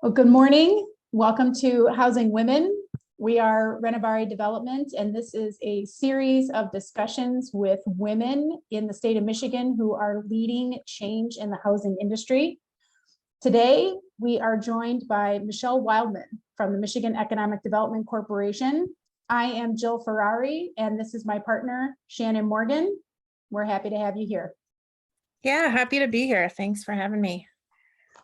Well, good morning. Welcome to Housing Women. We are Renovare Development, and this is a series of discussions with women in the state of Michigan who are leading change in the housing industry. Today, we are joined by Michele Wildman from the Michigan Economic Development Corporation. I am Jill Ferrari, and this is my partner, Shannon Morgan. We're happy to have you here. Yeah, happy to be here. Thanks for having me.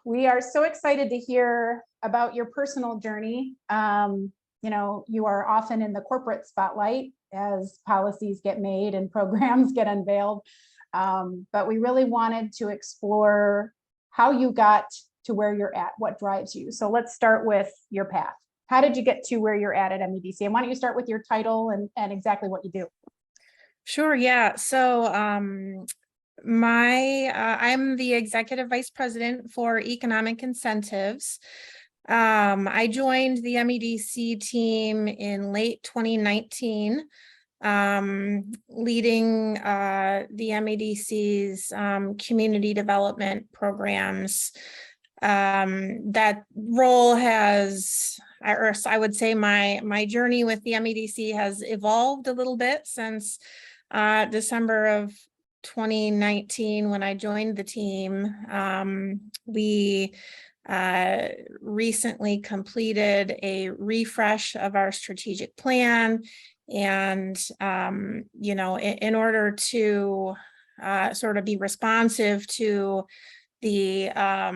We are so excited to hear about your personal journey. You are often in the corporate spotlight as policies get made and programs get unveiled. But we really wanted to explore how you got to where you're at, what drives you. So let's start with your path. How did you get to where you're at MEDC? And why don't you start with your title and exactly what you do? Sure, yeah. So I'm the executive vice president for economic incentives. I joined the MEDC team in late 2019, leading the MEDC's community development programs. That role has, or I would say my journey with the MEDC has evolved a little bit since December of 2019 when I joined the team. We recently completed a refresh of our strategic plan, and in order to sort of be responsive to the how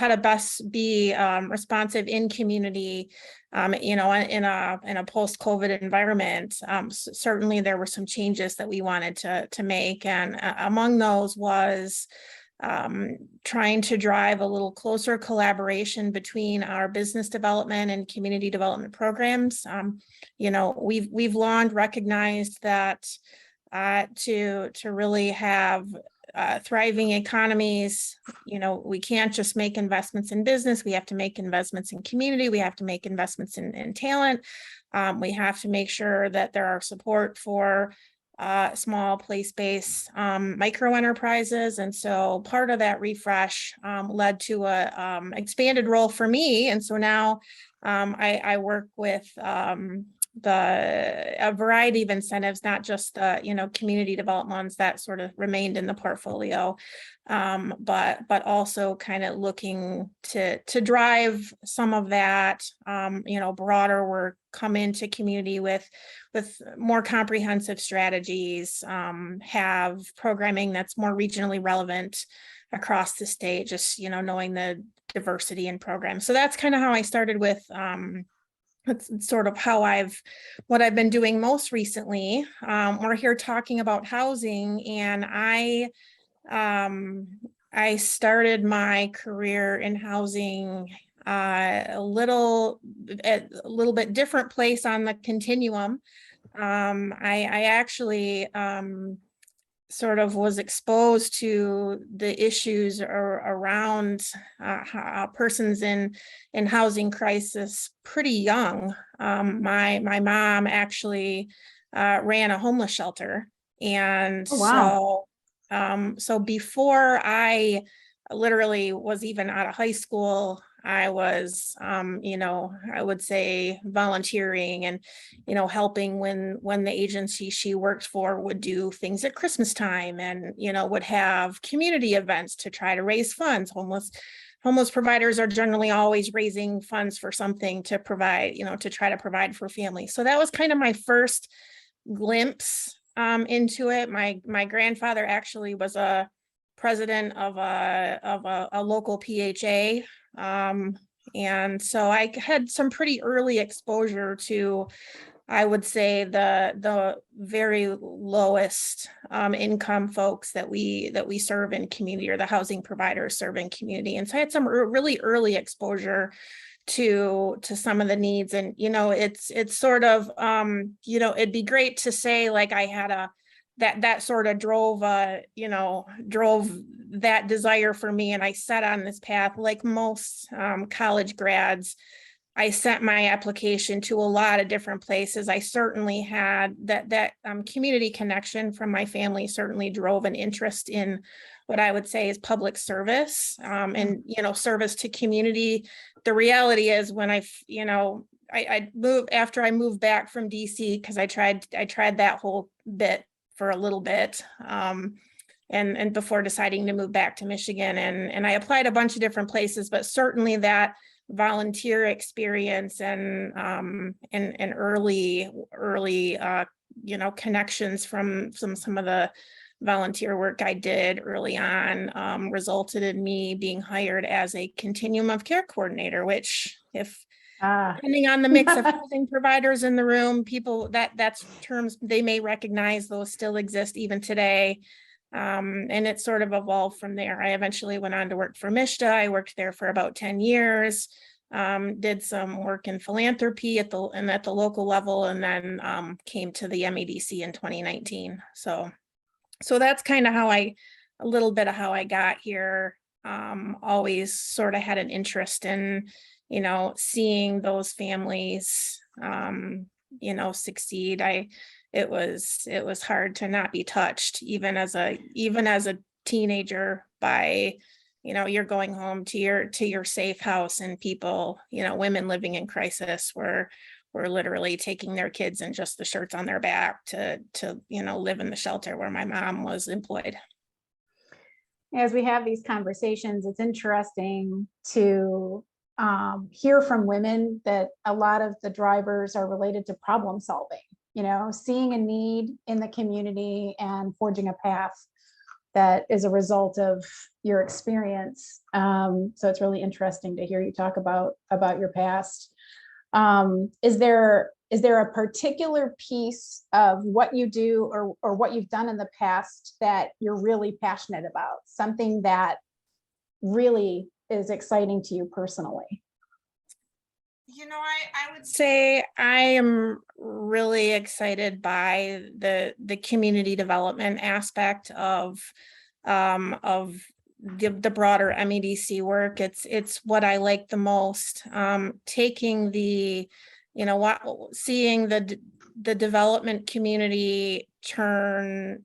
to best be responsive in community, in a post-COVID environment. Certainly there were some changes that we wanted to make, and among those was trying to drive a little closer collaboration between our business development and community development programs. We've long recognized that to really have thriving economies, we can't just make investments in business. We have to make investments in community. We have to make investments in talent. We have to make sure that there are support for small place-based micro enterprises. And so part of that refresh led to a expanded role for me. And so now I work with a variety of incentives, not just community development ones that sort of remained in the portfolio, but also kind of looking to drive some of that broader work, come into community with more comprehensive strategies, have programming that's more regionally relevant across the state, just knowing the diversity in programs. So that's kind of how I started with that's sort of what I've been doing most recently. We're here talking about housing, and I started my career in housing a little bit different place on the continuum. I actually sort of was exposed to the issues around persons in housing crisis pretty young. My mom actually ran a homeless shelter, and Oh, wow. so before I literally was even out of high school, I was, I would say volunteering and, helping when the agency she worked for would do things at Christmas time, and, would have community events to try to raise funds. Homeless providers are generally always raising funds for something to provide, to try to provide for families. So that was kind of my first glimpse into it. My grandfather actually was a president of a local PHA. And so I had some pretty early exposure to, I would say, the very lowest income folks that we serve in community, or the housing providers serve in community. And so I had some really early exposure to some of the needs. And it's sort of it'd be great to say like I had that sort of drove that desire for me, and I set on this path like most college grads. I sent my application to a lot of different places. I certainly had that community connection from my family certainly drove an interest in what I would say is public service, and, service to community. The reality is when I moved after I moved back from DC, because I tried that whole bit for a little bit. And before deciding to move back to Michigan, and I applied a bunch of different places, but certainly that volunteer experience and early connections from some of the volunteer work I did early on resulted in me being hired as a continuum of care coordinator, which depending on the mix of housing providers in the room, people that's terms they may recognize, those still exist even today. And it sort of evolved from there. I eventually went on to work for MISTA. I worked there for about 10 years, did some work in philanthropy at the local level, and then came to the MEDC in 2019. So that's kind of a little bit of how I got here. Always sort of had an interest in, seeing those families, succeed. It was hard to not be touched, even as a teenager, by, you're going home to your safe house, and people, women living in crisis were literally taking their kids and just the shirts on their back to live in the shelter where my mom was employed. As we have these conversations, it's interesting to hear from women that a lot of the drivers are related to problem solving. Seeing a need in the community and forging a path that is a result of your experience. So it's really interesting to hear you talk about your past. Is there a particular piece of what you do or what you've done in the past that you're really passionate about? Something that really is exciting to you personally? I would say I am really excited by the community development aspect of the broader MEDC work. It's what I like the most. Taking seeing the development community turn,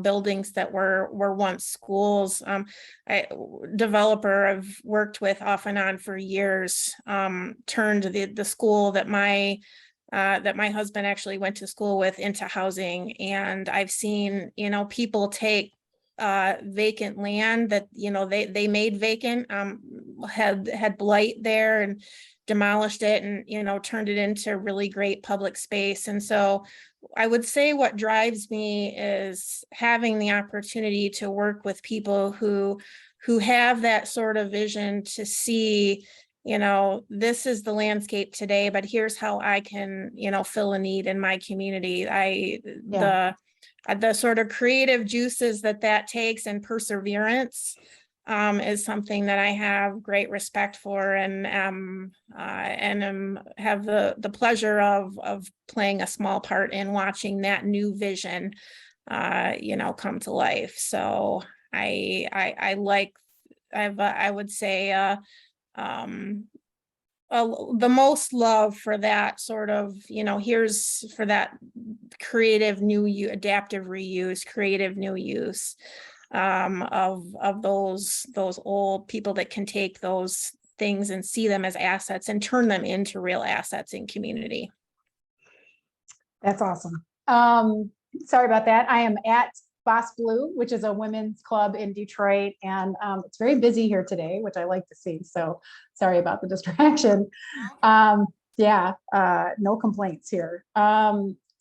buildings that were once schools. Developer I've worked with off and on for years, turned the school that my husband actually went to school with into housing. And I've seen, people take vacant land that, they made vacant, had blight there, and demolished it and, turned it into really great public space. And so I would say what drives me is having the opportunity to work with people who have that sort of vision to see, this is the landscape today, but here's how I can, fill a need in my community. The sort of creative juices that takes, and perseverance, is something that I have great respect for, and have the pleasure of playing a small part in watching that new vision, come to life. So I would say the most love for that sort of, here's for that creative adaptive reuse, creative new use, of those old people that can take those things and see them as assets and turn them into real assets in community. That's awesome. Sorry about that. I am at Boss Blue, which is a women's club in Detroit, and it's very busy here today, which I like to see. So sorry about the distraction. No complaints here.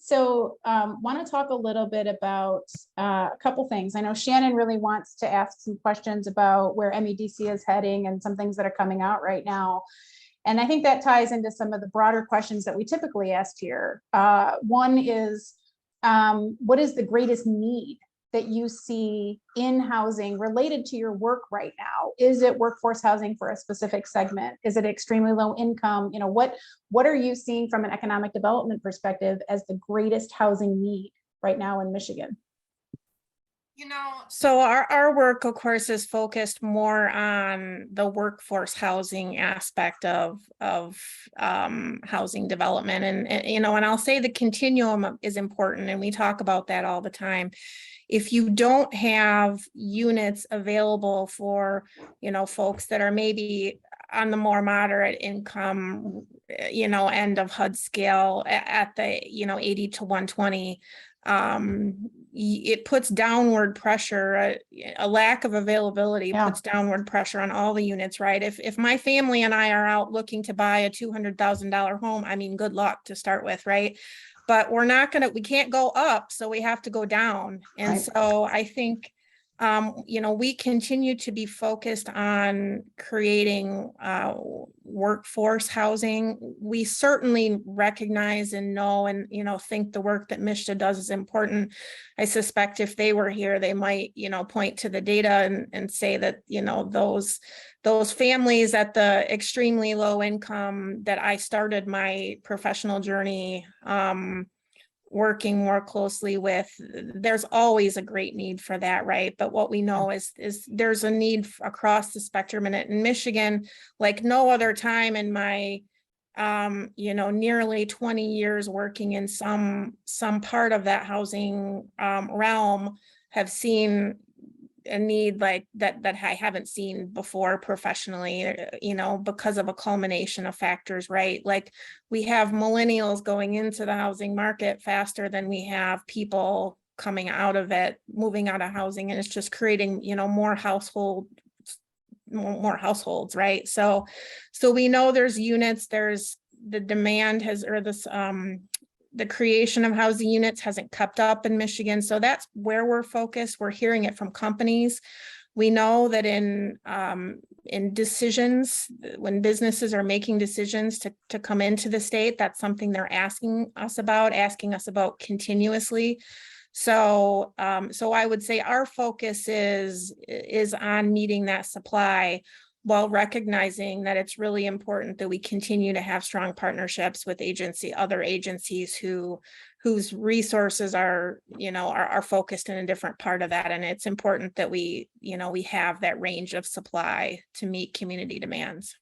So want to talk a little bit about a couple things. I know Shannon really wants to ask some questions about where MEDC is heading and some things that are coming out right now. And I think that ties into some of the broader questions that we typically ask here. One is, what is the greatest need that you see in housing related to your work right now? Is it workforce housing for a specific segment? Is it extremely low income? What are you seeing from an economic development perspective as the greatest housing need right now in Michigan? So our work, of course, is focused more on the workforce housing aspect of housing development. And I'll say the continuum is important, and we talk about that all the time. If you don't have units available for, folks that are maybe on the more moderate income, end of HUD scale at the, 80 to 120, it puts downward pressure. A lack of availability puts downward pressure on all the units, right? If my family and I are out looking to buy a $200,000 home, I mean, good luck to start with, right? But we can't go up, so we have to go down. And Right. so I think, we continue to be focused on creating workforce housing. We certainly recognize and know and, think the work that Michele does is important. I suspect if they were here, they might, point to the data and say that, those families at the extremely low income that I started my professional journey working more closely with, there's always a great need for that, right? But what we know is there's a need across the spectrum, and in Michigan, like no other time in my nearly 20 years working in some part of that housing realm, have seen a need like that I haven't seen before professionally, because of a culmination of factors, right? Like we have millennials going into the housing market faster than we have people coming out of it, moving out of housing, and it's just creating, more households, right? So we know there's units, there's the demand has, or this the creation of housing units hasn't kept up in Michigan. So that's where we're focused. We're hearing it from companies. We know that in decisions, when businesses are making decisions to come into the state, that's something they're asking us about continuously. So I would say our focus is on meeting that supply, while recognizing that it's really important that we continue to have strong partnerships with other agencies whose resources are focused in a different part of that. And it's important that we have that range of supply to meet community demands.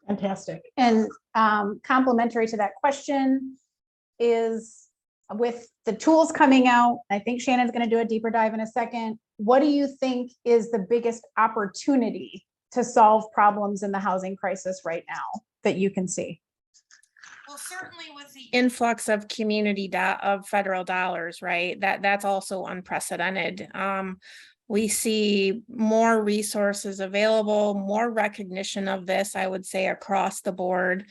Fantastic. And complementary to that question is, with the tools coming out, I think Shannon's going to do a deeper dive in a second. What do you think is the biggest opportunity to solve problems in the housing crisis right now that you can see? Well, certainly with the influx of of federal dollars, right? That's also unprecedented. We see more resources available, more recognition of this, I would say, across the board.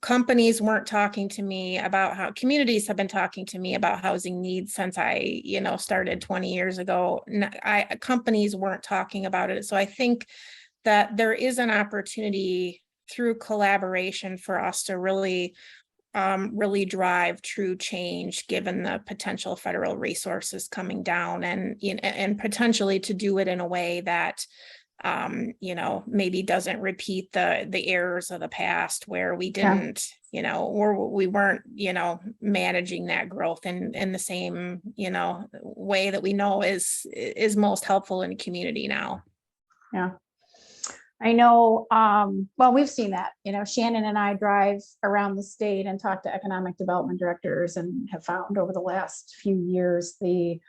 Companies weren't talking to me about how communities have been talking to me about housing needs since I, started 20 years ago. Companies weren't talking about it. So I think that there is an opportunity through collaboration for us to really drive true change, given the potential federal resources coming down, and potentially to do it in a way that maybe doesn't repeat the errors of the past, where we didn't, we weren't, managing that growth in the same, way that we know is most helpful in a community now. Yeah. I know, well, we've seen that, Shannon and I drive around the state and talk to economic development directors, and have found over the last few years the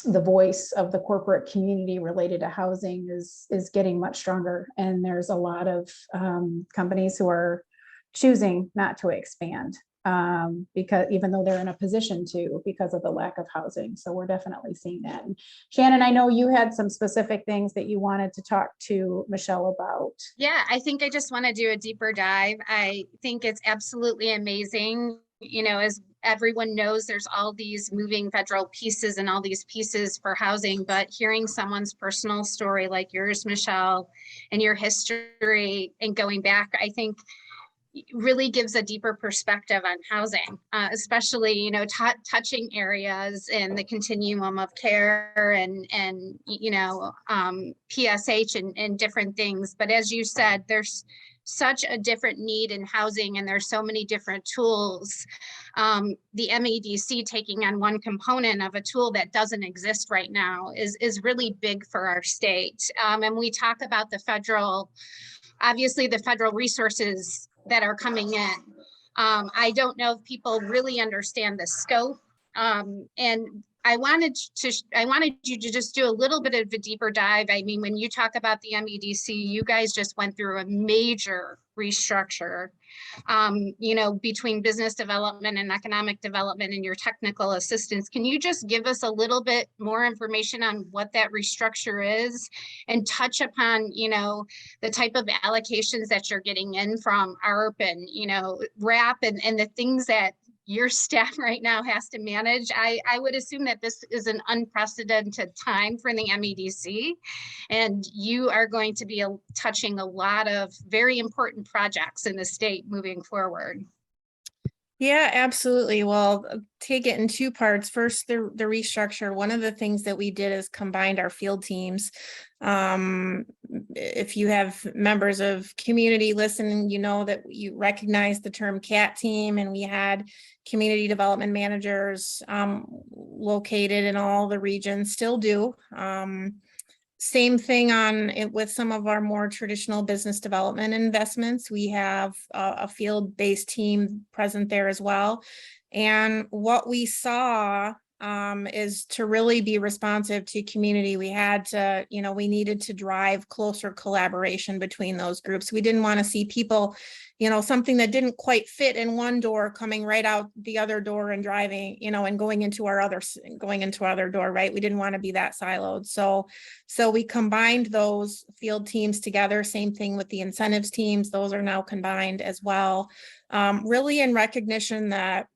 voice of the corporate community related to housing is getting much stronger. And there's a lot of companies who are choosing not to expand, because even though they're in a position to, because of the lack of housing. So we're definitely seeing that. And Shannon, I know you had some specific things that you wanted to talk to Michele about. Yeah, I think I just want to do a deeper dive. I think it's absolutely amazing. As everyone knows, there's all these moving federal pieces and all these pieces for housing, but hearing someone's personal story like yours, Michele, and your history and going back, I think really gives a deeper perspective on housing, especially, touching areas in the continuum of care and PSH and different things. But as you said, there's such a different need in housing, and there's so many different tools. The MEDC taking on one component of a tool that doesn't exist right now is really big for our state. And we talk about the federal, obviously the federal resources that are coming in. I don't know if people really understand the scope. And I wanted you to just do a little bit of a deeper dive. I mean, when you talk about the MEDC, you guys just went through a major restructure, you know, between business development and economic development and your technical assistance. Can you just give us a little bit more information on what that restructure is, and touch upon, you know, the type of allocations that you're getting in from ARP and, you know, RAP and the things that your staff right now has to manage? I would assume that this is an unprecedented time for the MEDC, and you are going to be touching a lot of very important projects in the state moving forward. Yeah, absolutely. Well, take it in two parts. First, the restructure. One of the things that we did is combined our field teams. If you have members of community listening, you know that you recognize the term CAT team, and we had community development managers located in all the regions, still do. Same thing on it with some of our more traditional business development investments. We have a field-based team present there as well. And what we saw is to really be responsive to community. We had to, you know, we needed to drive closer collaboration between those groups. We didn't want to see people, you know, something that didn't quite fit in one door coming right out the other door and driving, you know, and going into our other door, right? We didn't want to be that siloed. So we combined those field teams together. Same thing with the incentives teams. Those are now combined as well. Really in recognition that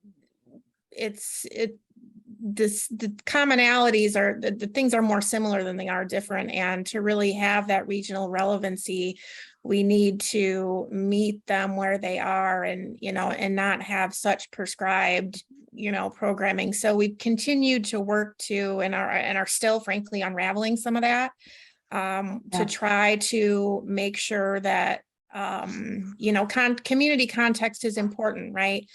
the commonalities are the things are more similar than they are different, and to really have that regional relevancy, we need to meet them where they are, and, you know, and not have such prescribed, you know, programming. So we've continued to work to and are still frankly unraveling some of that to try to make sure that you know, community context is important, right?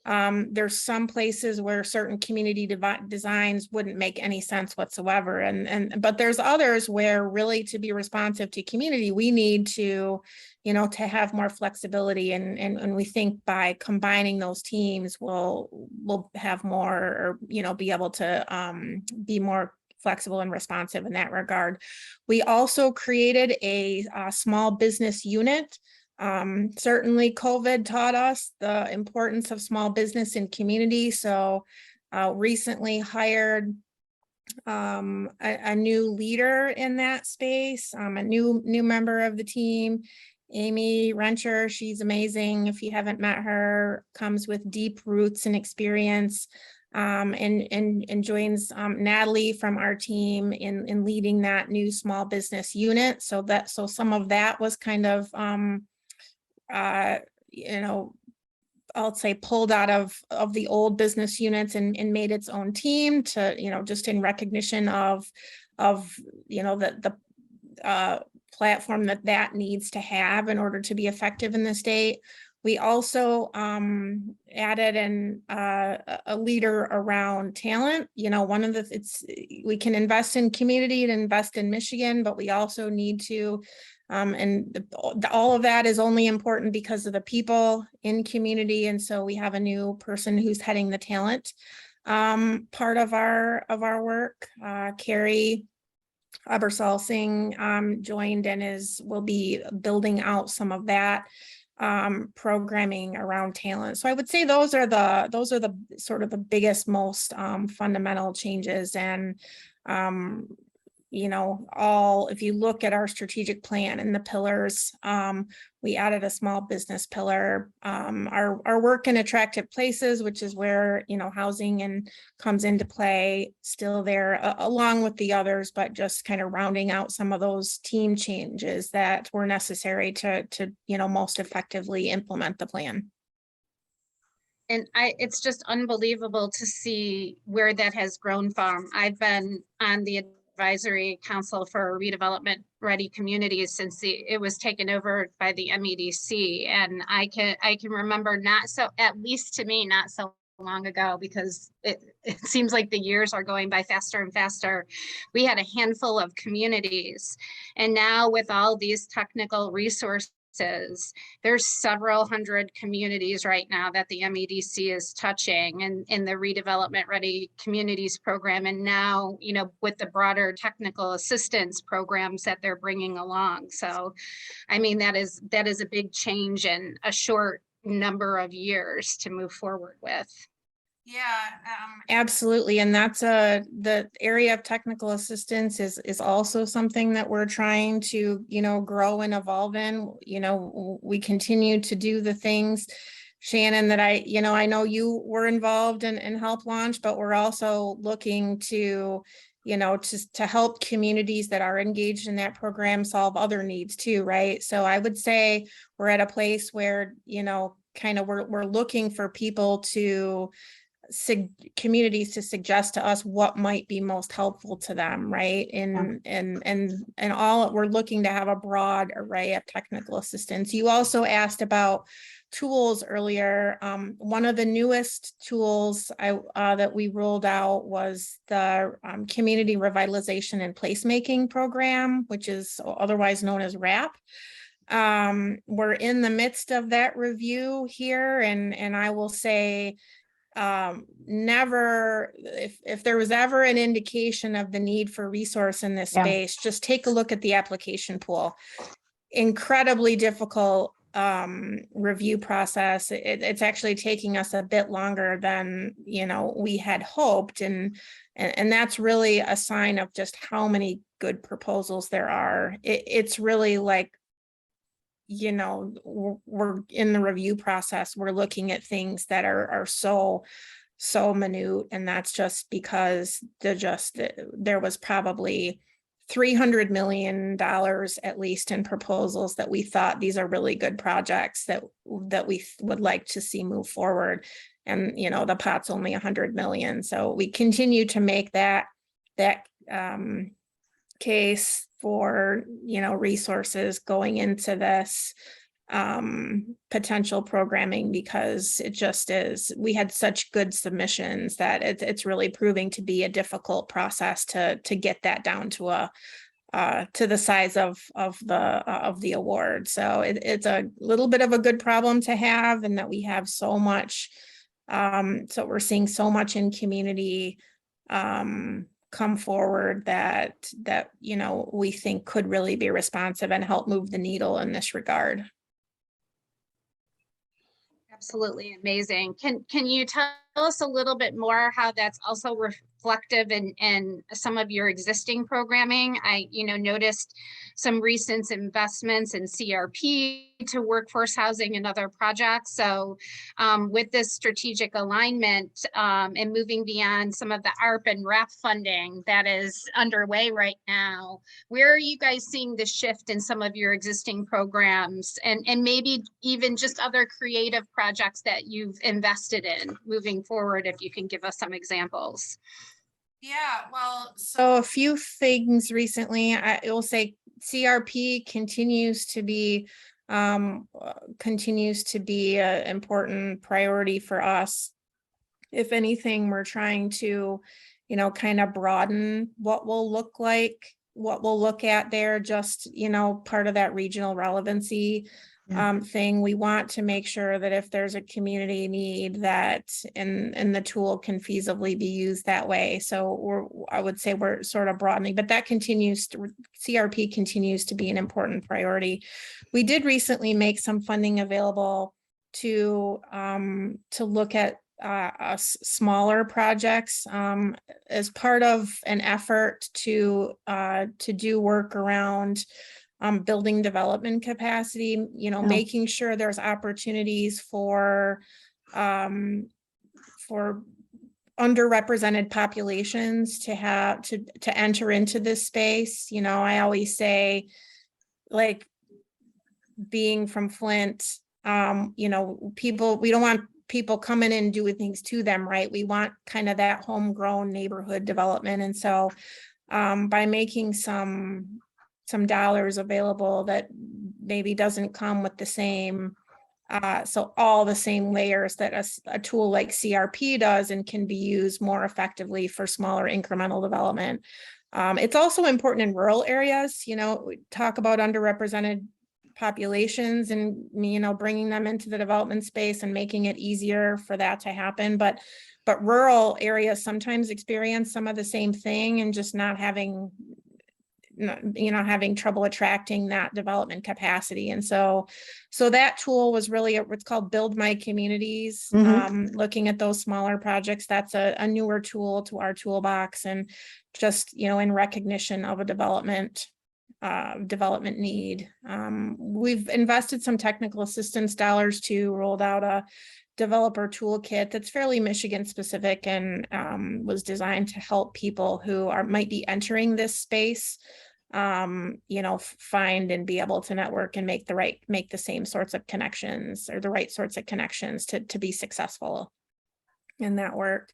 There's some places where certain community designs wouldn't make any sense whatsoever. But there's others where really to be responsive to community, we need to, you know, to have more flexibility. And we think by combining those teams, we'll have more, or, you know, be able to be more flexible and responsive in that regard. We also created a small business unit. Certainly COVID taught us the importance of small business and community. So recently hired a new leader in that space, a new member of the team, Amy Rencher. She's amazing. If you haven't met her, comes with deep roots and experience, and joins Natalie from our team in leading that new small business unit. So some of that was kind of you know, I'll say pulled out of the old business units and made its own team to, you know, just in recognition of you know, the platform that needs to have in order to be effective in the state. We also added a leader around talent. You know, one of we can invest in community and invest in Michigan, but we also need to all of that is only important because of the people in community. And so we have a new person who's heading the talent part of our work. Carrie Abersalsing joined and will be building out some of that programming around talent. So I would say those are the sort of the biggest, most fundamental changes. And you know, if you look at our strategic plan and the pillars, we added a small business pillar, our work in attractive places, which is where, you know, housing comes into play, still there along with the others, but just kind of rounding out some of those team changes that were necessary to you know, most effectively implement the plan. And it's just unbelievable to see where that has grown from. I've been on the Advisory Council for Redevelopment Ready Communities since it was taken over by the MEDC. And I can remember at least to me, not so long ago, because it seems like the years are going by faster and faster. We had a handful of communities, and now with all these technical resources, there's several hundred communities right now that the MEDC is touching and in the Redevelopment Ready Communities program. And now, with the broader technical assistance programs that they're bringing along. So, I mean, that is a big change in a short number of years to move forward with. Yeah, absolutely. And that's the area of technical assistance is also something that we're trying to, grow and evolve in. We continue to do the things, Shannon, that I know you were involved in and helped launch, but we're also looking to, to help communities that are engaged in that program solve other needs too, right? So I would say we're at a place where, we're looking for people to communities to suggest to us what might be most helpful to them, right? And all we're looking to have a broad array of technical assistance. You also asked about tools earlier. One of the newest tools that we rolled out was the Community Revitalization and Placemaking Program, which is otherwise known as RAP. We're in the midst of that review here, and I will say, if there was ever an indication of the need for resource in this space, just take a look at the application pool. Incredibly difficult review process. It's actually taking us a bit longer than we had hoped, and that's really a sign of just how many good proposals there are. It's really like, we're in the review process, we're looking at things that are so minute, and that's just because there was probably $300 million at least in proposals that we thought these are really good projects that we would like to see move forward, and the pot's only 100 million. So we continue to make that case for resources going into this potential programming, because it just is, we had such good submissions that it's really proving to be a difficult process to get that down to the size of the award. So it's a little bit of a good problem to have, and that we have so much, so we're seeing so much in community come forward that we think could really be responsive and help move the needle in this regard. Absolutely amazing. Can you tell us a little bit more how that's also reflective in some of your existing programming? I noticed some recent investments in CRP to workforce housing and other projects. So with this strategic alignment and moving beyond some of the ARP and RAP funding that is underway right now, where are you guys seeing the shift in some of your existing programs, and maybe even just other creative projects that you've invested in moving forward, if you can give us some examples? Yeah, well, so a few things recently. I will say CRP continues to be an important priority for us. If anything, we're trying to, kind of broaden what we'll look at there, just, part of that regional relevancy thing. We want to make sure that if there's a community need, that and the tool can feasibly be used that way. So I would say we're sort of broadening, but that CRP continues to be an important priority. We did recently make some funding available to look at smaller projects as part of an effort to do work around building development capacity, making sure there's opportunities for underrepresented populations to enter into this space. I always say, like, being from Flint, we don't want people coming in and doing things to them, right? We want kind of that homegrown neighborhood development. And so by making some dollars available that maybe doesn't come with the same, so all the same layers that a tool like CRP does and can be used more effectively for smaller incremental development. It's also important in rural areas, we talk about underrepresented populations and, bringing them into the development space and making it easier for that to happen. But rural areas sometimes experience some of the same thing and just not having trouble attracting that development capacity. And so that tool was really what's called Build My Communities, looking at those smaller projects. That's a newer tool to our toolbox, and just, in recognition of a development need. We've invested some technical assistance dollars too, rolled out a developer toolkit that's fairly Michigan specific and was designed to help people who might be entering this space, find and be able to network and make the same sorts of connections, or the right sorts of connections to be successful in that work.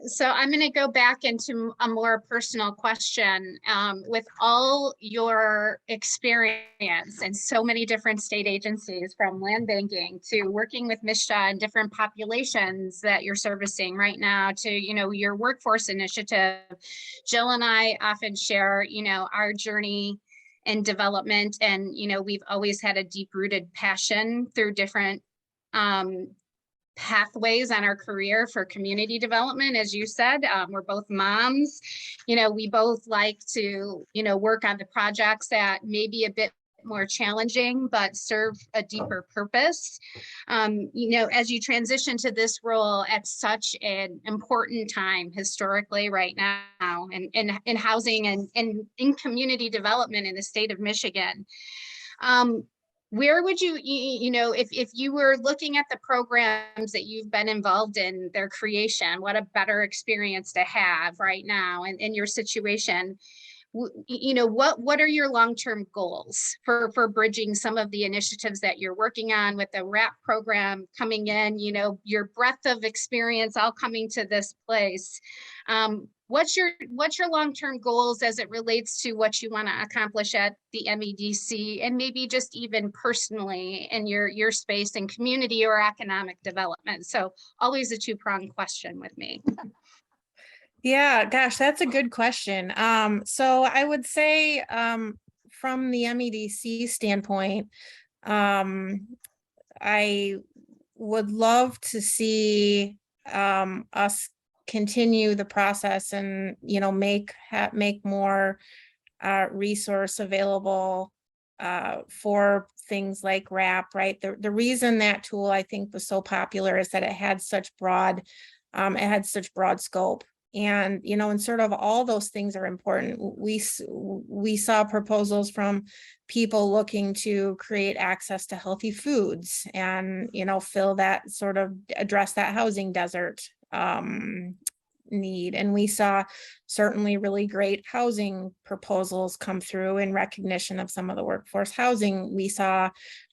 So I'm going to go back into a more personal question. With all your experience in so many different state agencies, from land banking to working with Michele and different populations that you're servicing right now, to, your workforce initiative, Jill and I often share, our journey in development, and, we've always had a deep-rooted passion through different pathways on our career for community development. As you said, we're both moms. We both like to, work on the projects that may be a bit more challenging, but serve a deeper purpose. As you transition to this role at such an important time historically right now, and in housing and in community development in the state of Michigan, where would you, if you were looking at the programs that you've been involved in, their creation, what a better experience to have right now in your situation, what are your long-term goals for bridging some of the initiatives that you're working on with the WRAP program coming in, your breadth of experience all coming to this place? What's your long-term goals as it relates to what you want to accomplish at the MEDC, and maybe just even personally in your space and community or economic development? So always a two-pronged question with me. Yeah, gosh, that's a good question. So I would say from the MEDC standpoint, I would love to see us continue the process and, make more resource available for things like WRAP, right? The reason that tool I think was so popular is that it had such broad scope. And, and sort of all those things are important. We saw proposals from people looking to create access to healthy foods and, fill that sort of address that housing desert need. And we saw certainly really great housing proposals come through in recognition of some of the workforce housing. We saw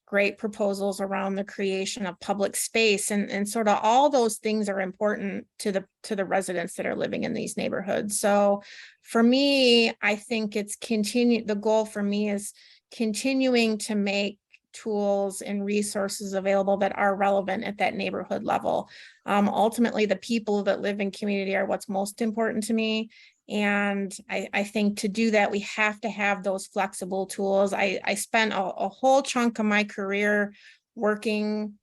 great proposals around the creation of public space, and sort of all those things are important to the residents that are living in these neighborhoods. So for me, I think the goal for me is continuing to make tools and resources available that are relevant at that neighborhood level. Ultimately, the people that live in community are what's most important to me. And I think to do that, we have to have those flexible tools. I spent a whole chunk of my career working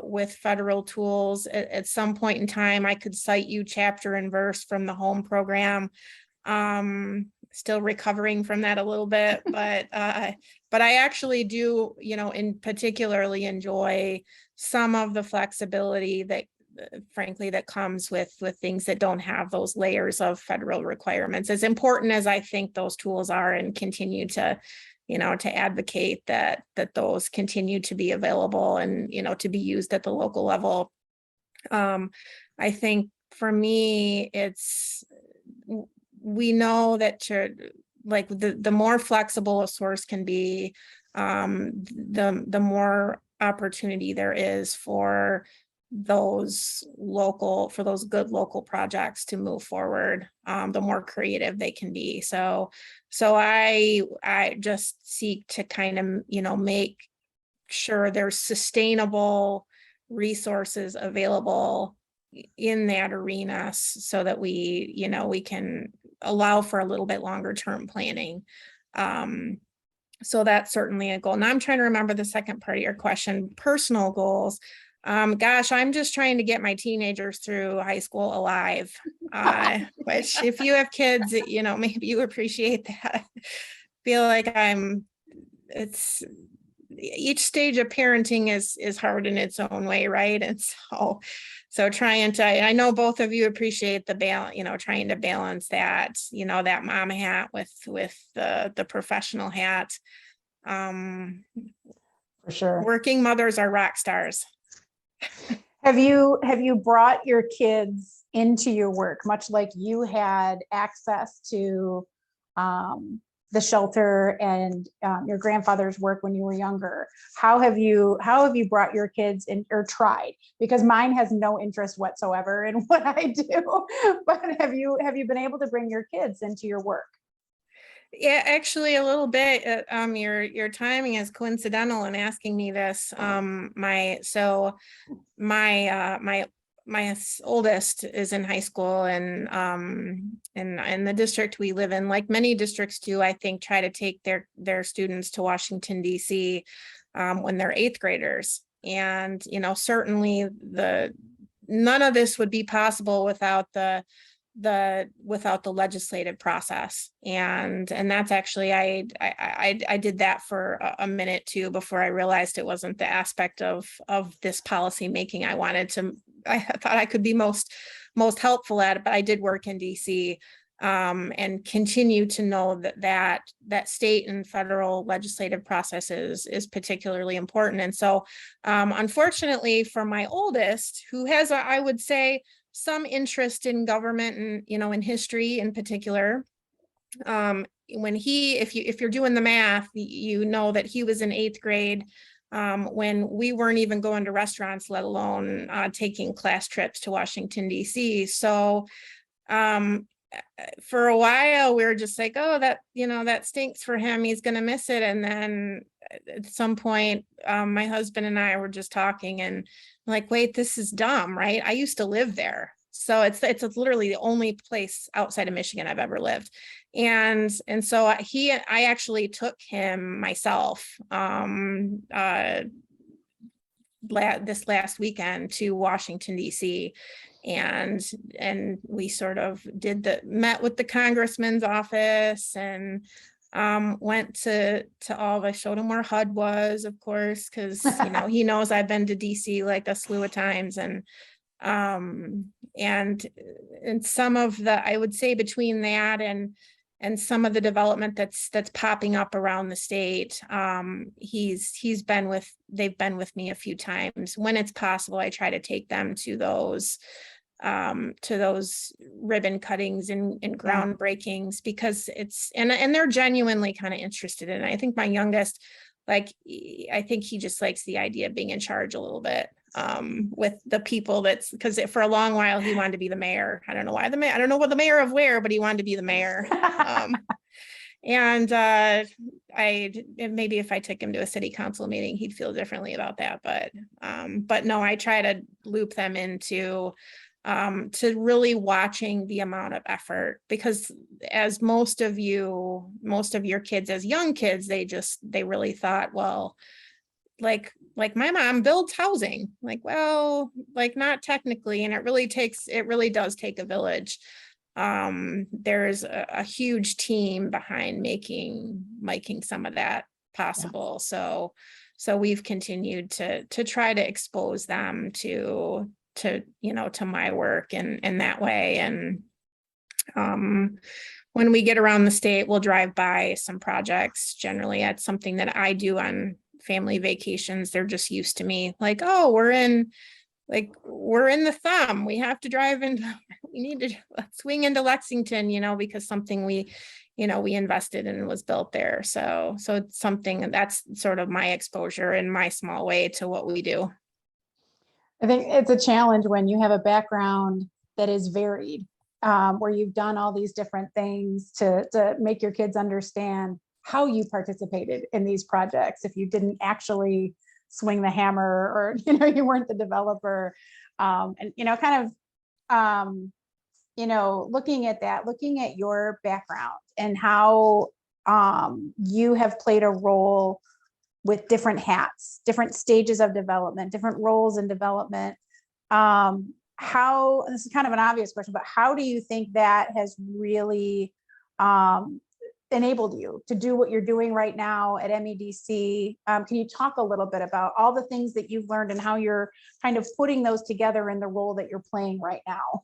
with federal tools. At some point in time, I could cite you chapter and verse from the home program. Still recovering from that a little bit, but I actually do, in particularly enjoy some of the flexibility that frankly that comes with things that don't have those layers of federal requirements, as important as I think those tools are, and continue to to advocate that those continue to be available and to be used at the local level. I think for me, we know that the more flexible a source can be, the more opportunity there is for those good local projects to move forward, the more creative they can be. So I just seek to kind of, make sure there's sustainable resources available in that arena so that we can allow for a little bit longer term planning. So that's certainly a goal. And I'm trying to remember the second part of your question, personal goals. Gosh, I'm just trying to get my teenagers through high school alive. Which if you have kids, maybe you appreciate that. Feel like each stage of parenting is hard in its own way, right? And so I know both of you appreciate the balance, trying to balance that, that mom hat with the professional hat. For sure. Working mothers are rock stars. Have you brought your kids into your work, much like you had access to the shelter and your grandfather's work when you were younger? How have you brought your kids in, or tried? Because mine has no interest whatsoever in what I do. But have you been able to bring your kids into your work? Yeah, actually a little bit. Your timing is coincidental in asking me this. My oldest is in high school, and in the district we live in, like many districts do, I think, try to take their students to Washington, D.C. When they're 8th graders. And, certainly none of this would be possible without the legislative process. And that's actually, I did that for a minute too, before I realized it wasn't the aspect of this policy making I thought I could be most helpful at it. But I did work in DC, and continue to know that state and federal legislative processes is particularly important. And so unfortunately for my oldest, who has, I would say, some interest in government and, in history in particular. If you're doing the math, that he was in 8th grade when we weren't even going to restaurants, let alone taking class trips to Washington, D.C. So for a while we were just like, oh, that stinks for him. He's going to miss it. And then at some point, my husband and I were just talking and like, wait, this is dumb, right? I used to live there. So it's literally the only place outside of Michigan I've ever lived. And so I actually took him myself this last weekend to Washington, D.C. And we sort of met with the congressman's office and went to I showed him where HUD was, of course, because he knows I've been to DC like a slew of times, and some of I would say between that and some of the development that's popping up around the state, they've been with me a few times. When it's possible, I try to take them to those ribbon cuttings and groundbreakings, because and they're genuinely kind of interested in it. I think my youngest, I think he just likes the idea of being in charge a little bit with the people, because for a long while he wanted to be the mayor. I don't know why I don't know what the mayor of where, but he wanted to be the mayor. And maybe if I took him to a city council meeting, he'd feel differently about that. But no, I try to loop them into to really watching the amount of effort, because as most of your kids, as young kids, they really thought, well, like my mom builds housing, not technically. And it really does take a village. There's a huge team behind making some of that possible. Yeah. So we've continued to try to expose them to my work in that way. And when we get around the state, we'll drive by some projects. Generally, that's something that I do on family vacations. They're just used to me, like, oh, we're in the Thumb. We have to drive in. We need to swing into Lexington, because something we invested in and was built there. So it's something that's sort of my exposure in my small way to what we do. I think it's a challenge when you have a background that is varied, where you've done all these different things to make your kids understand how you participated in these projects. If you didn't actually swing the hammer, or, you weren't the developer, and, kind of, looking at that, looking at your background and how you have played a role with different hats, different stages of development, different roles in development. How, this is kind of an obvious question, but how do you think that has really enabled you to do what you're doing right now at MEDC? Can you talk a little bit about all the things that you've learned and how you're kind of putting those together in the role that you're playing right now?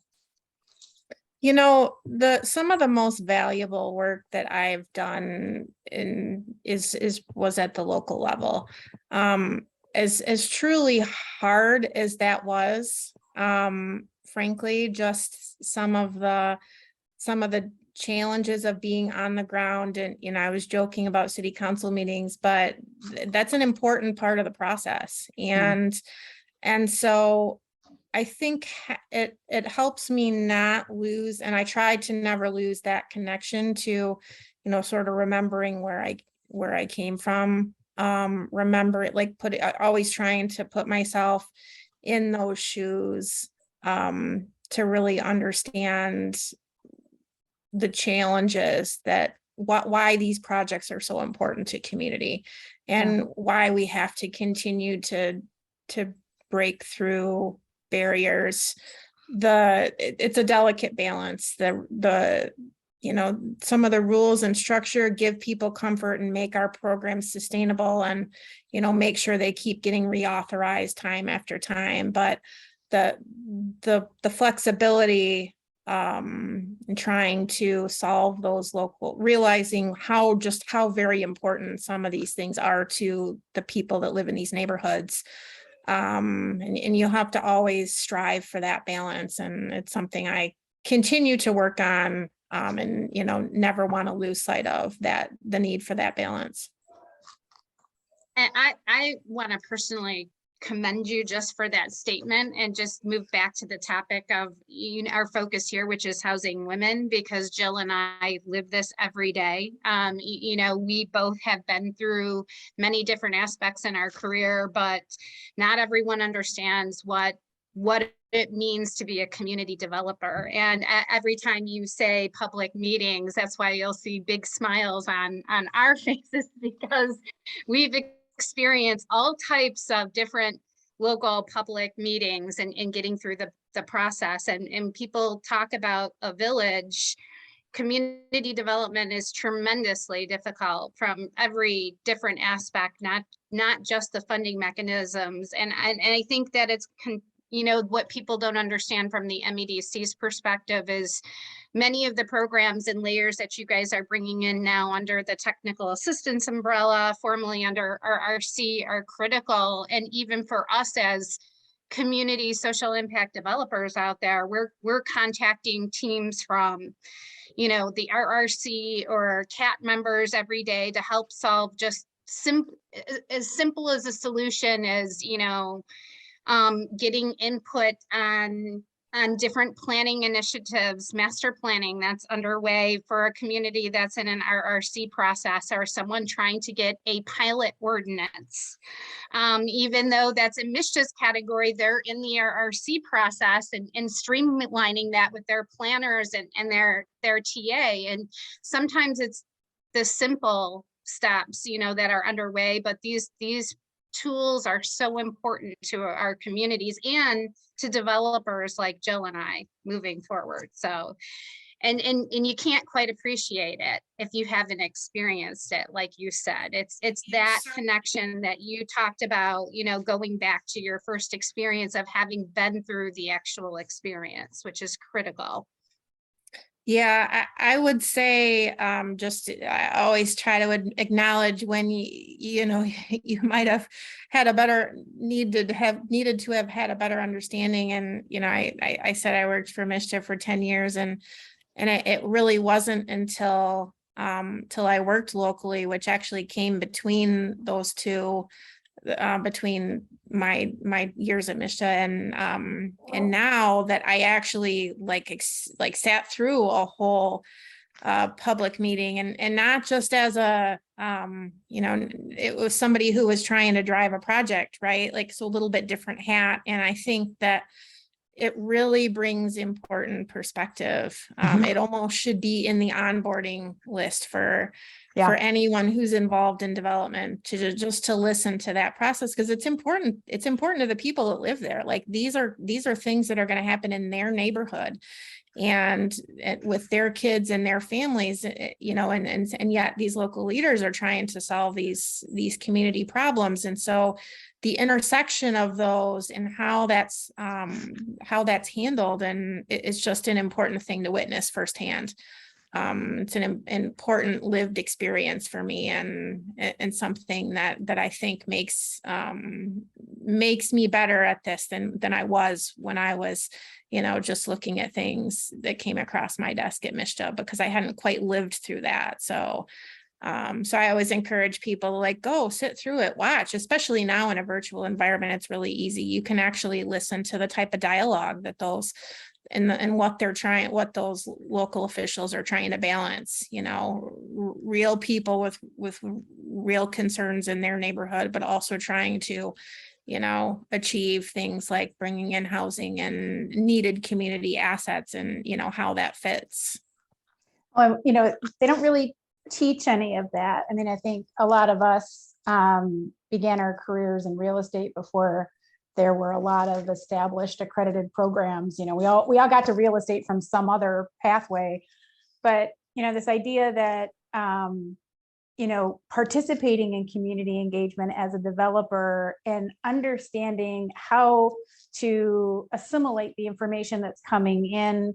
Some of the most valuable work that I've done was at the local level. As truly hard as that was, frankly, just some of the challenges of being on the ground. And, I was joking about city council meetings, but that's an important part of the process. And so I think it helps me not lose, and I try to never lose that connection to, sort of remembering where I came from. Remember it, like always trying to put myself in those shoes, to really understand the challenges that why these projects are so important to community, and why we have to continue to break through barriers. It's a delicate balance. Some of the rules and structure give people comfort and make our programs sustainable, and make sure they keep getting reauthorized time after time. But the flexibility, and trying to solve those realizing how very important some of these things are to the people that live in these neighborhoods. And you'll have to always strive for that balance. And it's something I continue to work on, and, never want to lose sight of the need for that balance. And I want to personally commend you just for that statement, and just move back to the topic of our focus here, which is housing women, because Jill and I live this every day. We both have been through many different aspects in our career, but not everyone understands what it means to be a community developer. And every time you say public meetings, that's why you'll see big smiles on our faces, because we've experience all types of different local public meetings and getting through the process. And people talk about a village. Community development is tremendously difficult from every different aspect, not just the funding mechanisms. And I think that it's what people don't understand from the MEDC's perspective is many of the programs and layers that you guys are bringing in now under the technical assistance umbrella, formerly under RRC, are critical. And even for us as community social impact developers out there, we're contacting teams from, the RRC or CAT members every day to help solve just as simple as a solution as, getting input on different planning initiatives, master planning that's underway for a community that's in an RRC process, or someone trying to get a pilot ordinance. Even though that's a Miche's category, they're in the RRC process and streamlining that with their planners and their TA. And sometimes it's the simple steps, that are underway, but these tools are so important to our communities and to developers like Jill and I moving forward. So, and you can't quite appreciate it if you haven't experienced it. Like you said, it's that connection that you talked about, going back to your first experience of having been through the actual experience, which is critical. Yeah, I would say, I always try to acknowledge when you might have had needed to have had a better understanding. And, I said I worked for Michele for 10 years, and it really wasn't until I worked locally, which actually came between those two, between my years at Michele, and now that I actually sat through a whole public meeting, and not just as a it was somebody who was trying to drive a project, right? Like, so a little bit different hat. And I think that it really brings important perspective. It almost should be in the onboarding list for anyone who's involved in development, to just to listen to that process, because it's important. It's important to the people that live there. Like, these are things that are going to happen in their neighborhood and with their kids and their families, and yet these local leaders are trying to solve these community problems. And so the intersection of those and how that's handled, and it's just an important thing to witness firsthand. It's an important lived experience for me, and something that I think makes me better at this than I was when I was, just looking at things that came across my desk at Michele, because I hadn't quite lived through that. So I always encourage people to, like, go sit through it, watch, especially now in a virtual environment. It's really easy. You can actually listen to the type of dialogue that those and what those local officials are trying to balance, real people with real concerns in their neighborhood, but also trying to, achieve things like bringing in housing and needed community assets, and, how that fits. Well, they don't really teach any of that. I mean, I think a lot of us began our careers in real estate before there were a lot of established accredited programs. We all got to real estate from some other pathway, but this idea that participating in community engagement as a developer and understanding how to assimilate the information that's coming in,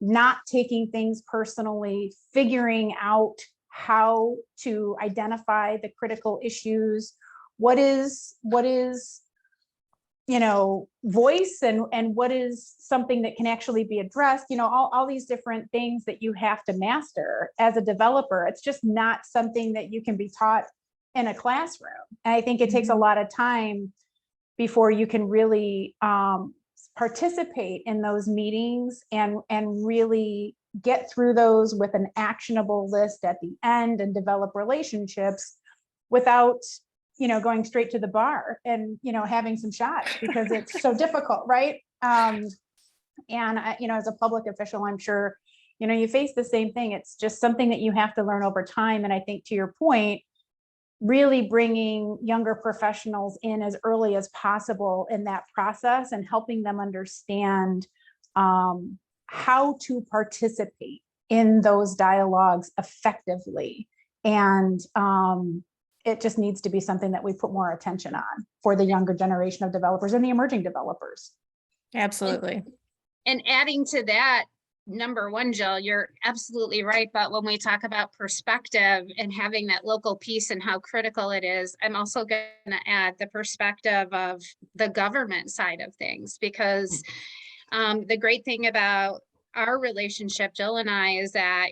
not taking things personally, figuring out how to identify the critical issues, what is voice, and what is something that can actually be addressed, all these different things that you have to master as a developer. It's just not something that you can be taught in a classroom. And I think it takes a lot of time before you can really participate in those meetings and really get through those with an actionable list at the end and develop relationships without going straight to the bar and, having some shots, because it's so difficult. Right. And as a public official, I'm sure, you face the same thing. It's just something that you have to learn over time. And I think, to your point, really bringing younger professionals in as early as possible in that process and helping them understand how to participate in those dialogues effectively. And it just needs to be something that we put more attention on for the younger generation of developers and the emerging developers. Absolutely. And adding to that, number one, Jill, you're absolutely right. But when we talk about perspective and having that local piece and how critical it is, I'm also going to add the perspective of the government side of things, because the great thing about our relationship, Jill and I, is that,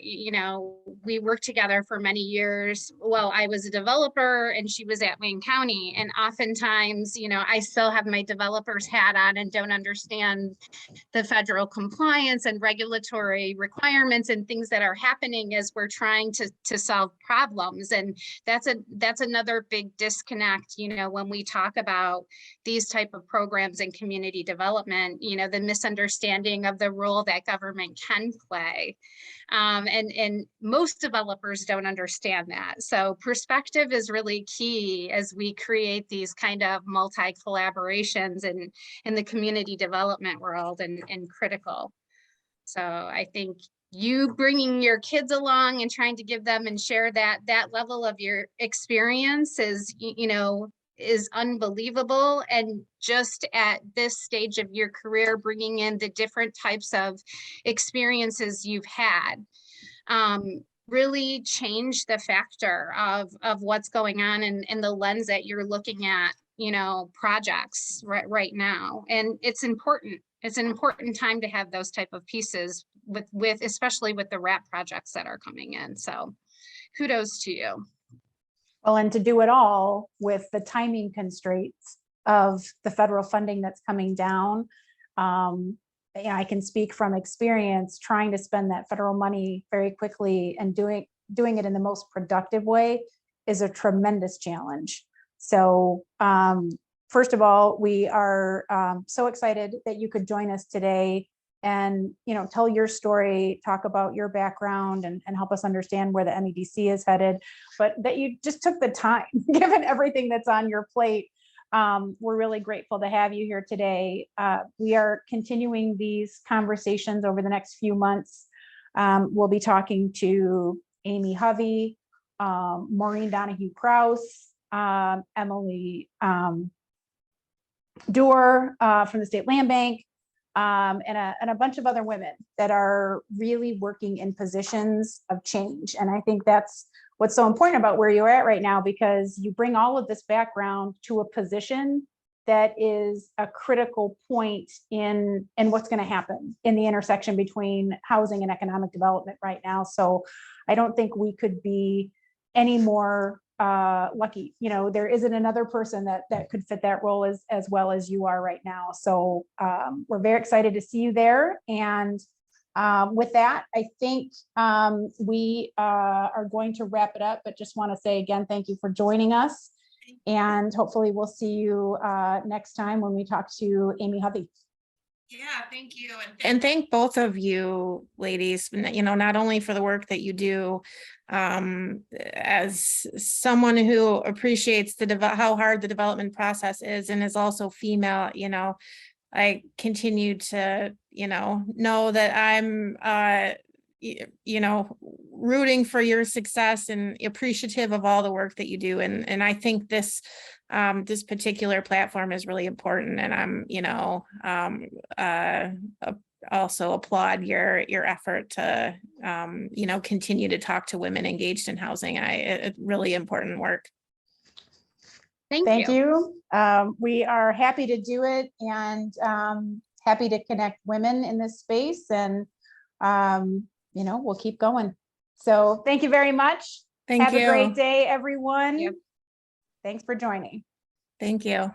we worked together for many years. Well, I was a developer and she was at Wayne County. And oftentimes, I still have my developer's hat on and don't understand the federal compliance and regulatory requirements and things that are happening as we're trying to solve problems. And that's another big disconnect, when we talk about these type of programs and community development, the misunderstanding of the role that government can play. And most developers don't understand that. So perspective is really key as we create these kind of multi-collaborations in the community development world, and critical. So I think you bringing your kids along and trying to give them and share that level of your experience is unbelievable. And just at this stage of your career, bringing in the different types of experiences you've had really change the factor of what's going on and the lens that you're looking at, projects right now. And it's important. It's an important time to have those type of pieces with especially with the RAP projects that are coming in. So kudos to you. Well, and to do it all with the timing constraints of the federal funding that's coming down. I can speak from experience trying to spend that federal money very quickly and doing it in the most productive way is a tremendous challenge. So first of all, we are so excited that you could join us today and, tell your story, talk about your background and help us understand where the MEDC is headed, but that you just took the time, given everything that's on your plate. We're really grateful to have you here today. We are continuing these conversations over the next few months. We'll be talking to Amy Hovey, Maureen Donahue-Krause, Emily Doerr from the State Land Bank, and a bunch of other women that are really working in positions of change. And I think that's what's so important about where you're at right now, because you bring all of this background to a position that is a critical point in what's going to happen in the intersection between housing and economic development right now. So I don't think we could be any more lucky. There isn't another person that could fit that role as well as you are right now. So we're very excited to see you there. And with that, I think we are going to wrap it up, but just want to say again, thank you for joining us. And hopefully we'll see you next time when we talk to Amy Hovey. Yeah, thank you. And thank both of you ladies, not only for the work that you do, as someone who appreciates how hard the development process is and is also female, I continue to, know that I'm, rooting for your success and appreciative of all the work that you do. And I think this particular platform is really important. And I'm, also applaud your effort to, continue to talk to women engaged in housing. It's really important work. Thank you. We are happy to do it and happy to connect women in this space, and we'll keep going. So thank you very much. Thank you. Have a great day, everyone. Yep. Thanks for joining. Thank you.